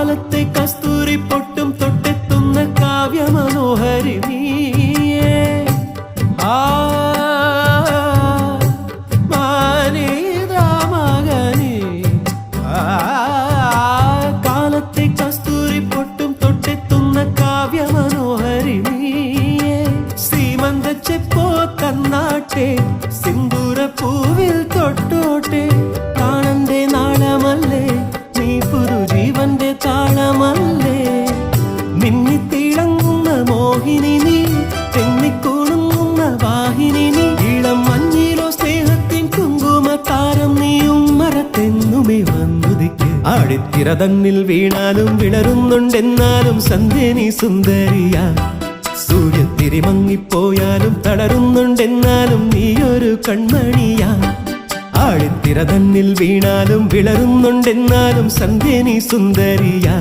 കാലത്തെ കസ്തൂരി പൊട്ടും തൊട്ടെത്തുന്ന കാവ്യമനോഹരി നീയേ. കാലത്തെ കസ്തൂരി പൊട്ടും തൊട്ടെത്തുന്ന കാവ്യമനോഹരി നീയേ. സീമന്തച്ചെപ്പോ തന്നാട്ടെ, സിന്ദൂര പൂവിൽ തൊട്ടോട്ടെ. പ്രാണന്റെ നാളമല്ലേ നീ, പുതുജീവന്റെ താളമല്ലേ. മിന്നിത്തിളങ്ങുന്ന മോഹിനി നീ, തെന്നിക്കുണുങ്ങുന്ന വാഹിനി നീ. ഇളം മഞ്ഞിലോ സ്നേഹത്തിൻ കുങ്കുമ താരം നീയും മരത്തെന്നുമേ വന്നുദിക്ക്. ആടിത്തിര തന്നിൽ വീണാലും വിളരുന്നുണ്ടെന്നാലും സന്ധ്യ നീ സുന്ദരിയാ. സൂര്യത്തിരി മങ്ങിപ്പോയാലും തളരുന്നുണ്ടെന്നാലും നീയൊരു കൺമണിയാ. ആഴിത്തിര തന്നിൽ വീണാലും വിളരുന്നുണ്ടെന്നാലും സന്ധ്യ നീ സുന്ദരിയാ.